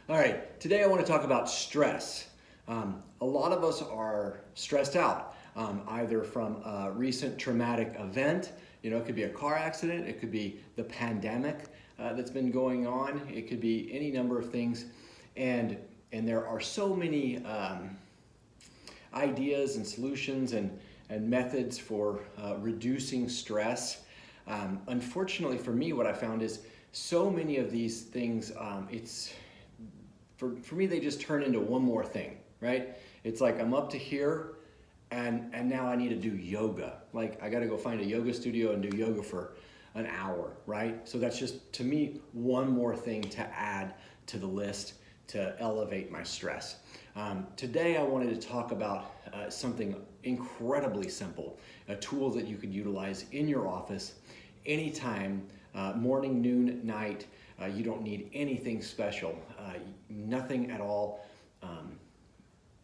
All right, today I want to talk about stress. A lot of us are stressed out, either from a recent traumatic event. It could be a car accident, it could be the pandemic that's been going on, it could be any number of things. And there are so many ideas and solutions and methods for reducing stress. Unfortunately for me, what I found is so many of these things, for me, they just turn into one more thing, right? It's like I'm up to here and now I need to do yoga. Like I got to go find a yoga studio and do yoga for an hour, right? So that's just, to me, one more thing to add to the list to elevate my stress. Today I wanted to talk about something incredibly simple, a tool that you could utilize in your office anytime, morning, noon, night. You don't need anything special, nothing at all.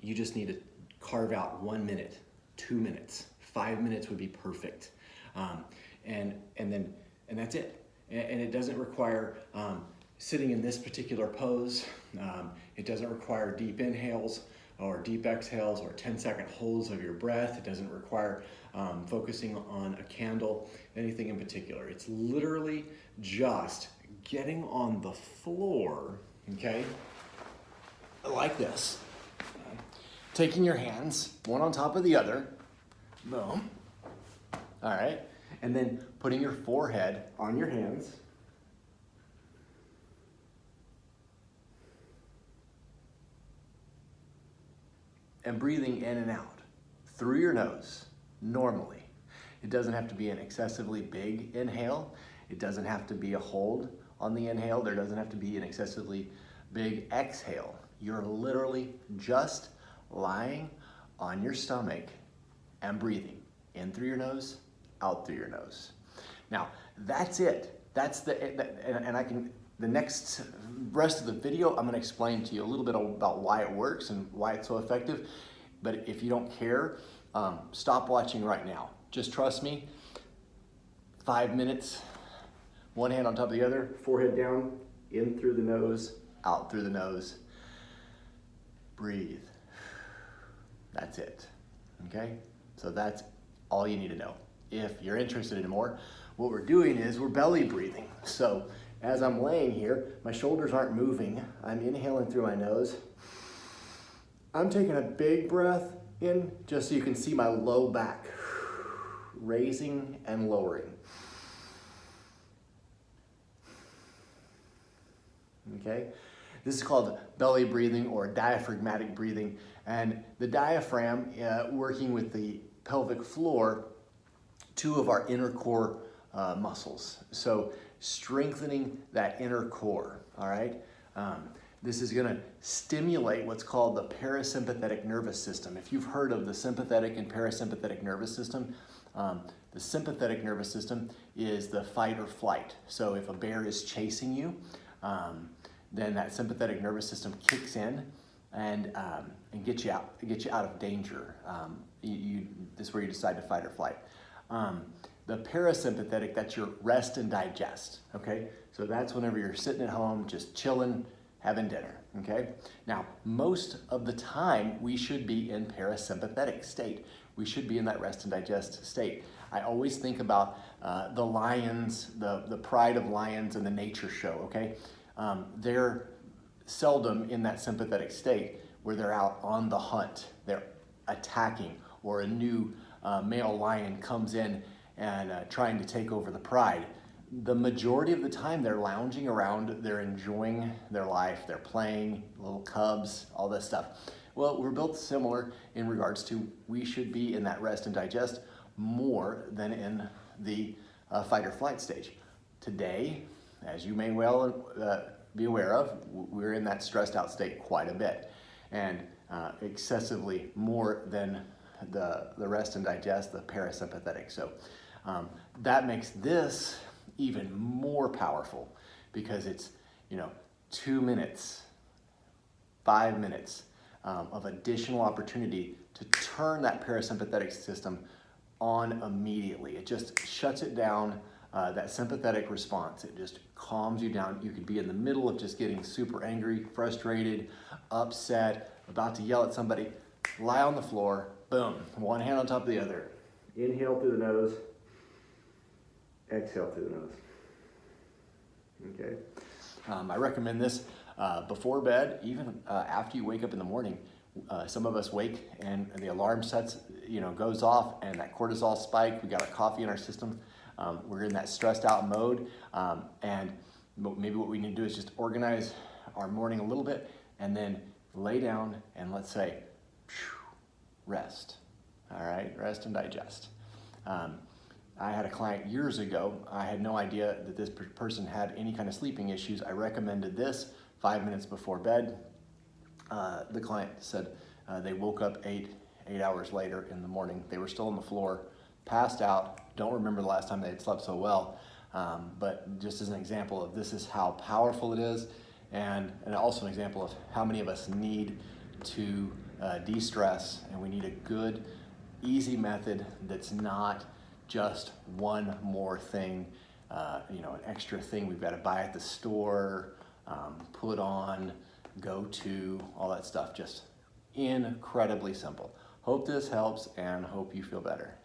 You just need to carve out 1 minute, 2 minutes, 5 minutes would be perfect. And that's it. And it doesn't require sitting in this particular pose. It doesn't require deep inhales or deep exhales or 10-second holds of your breath. It doesn't require focusing on a candle, anything in particular. It's literally just getting on the floor, okay, like this. Taking your hands, one on top of the other, boom, all right, and then putting your forehead on your hands. And breathing in and out through your nose normally. It doesn't have to be an excessively big inhale. It doesn't have to be a hold on the inhale. There doesn't have to be an excessively big exhale. You're literally just lying on your stomach and breathing in through your nose, out through your nose. Now, that's it. The next rest of the video, I'm going to explain to you a little bit about why it works and why it's so effective. But if you don't care, stop watching right now. Just trust me. 5 minutes, one hand on top of the other, forehead down, in through the nose, out through the nose. Breathe. That's it. Okay? So that's all you need to know. If you're interested in more, what we're doing is we're belly breathing. So as I'm laying here, my shoulders aren't moving. I'm inhaling through my nose. I'm taking a big breath in just so you can see my low back, raising and lowering. Okay? This is called belly breathing or diaphragmatic breathing. And the diaphragm, working with the pelvic floor, two of our inner core muscles. So strengthening that inner core, all right? This is gonna stimulate what's called the parasympathetic nervous system. If you've heard of the sympathetic and parasympathetic nervous system, the sympathetic nervous system is the fight or flight. So if a bear is chasing you, then that sympathetic nervous system kicks in and get you out of danger. This is where you decide to fight or flight. The parasympathetic, that's your rest and digest, okay? So that's whenever you're sitting at home, just chilling, having dinner, okay? Now, most of the time, we should be in parasympathetic state. We should be in that rest and digest state. I always think about the lions, the pride of lions in the nature show, okay? They're seldom in that sympathetic state where they're out on the hunt. They're attacking, or a new male lion comes in and trying to take over the pride. The majority of the time they're lounging around, they're enjoying their life, they're playing, little cubs, all this stuff. Well, we're built similar in regards to we should be in that rest and digest more than in the fight or flight stage. Today, as you may well be aware of, we're in that stressed out state quite a bit, and excessively more than the rest and digest, the parasympathetic. So that makes this even more powerful because it's 2 minutes, 5 minutes of additional opportunity to turn that parasympathetic system on immediately. It just shuts it down that sympathetic response. It just calms you down. You could be in the middle of just getting super angry, frustrated, upset, about to yell at somebody. Lie on the floor, boom, one hand on top of the other. Inhale through the nose, exhale through the nose. Okay. I recommend this before bed, even after you wake up in the morning. Some of us wake and the alarm sets, goes off, and that cortisol spike. We got our coffee in our system. We're in that stressed out mode, and maybe what we need to do is just organize our morning a little bit, and then lay down and let's say, rest. All right, rest and digest. I had a client years ago. I had no idea that this person had any kind of sleeping issues. I recommended this 5 minutes before bed. The client said they woke up eight hours later in the morning. They were still on the floor, passed out. Don't remember the last time they had slept so well. But just as an example of this is how powerful it is, and also an example of how many of us need to de-stress, and we need a good, easy method that's not just one more thing, an extra thing we've got to buy at the store, put on, go to, all that stuff. Just incredibly simple. Hope this helps and hope you feel better.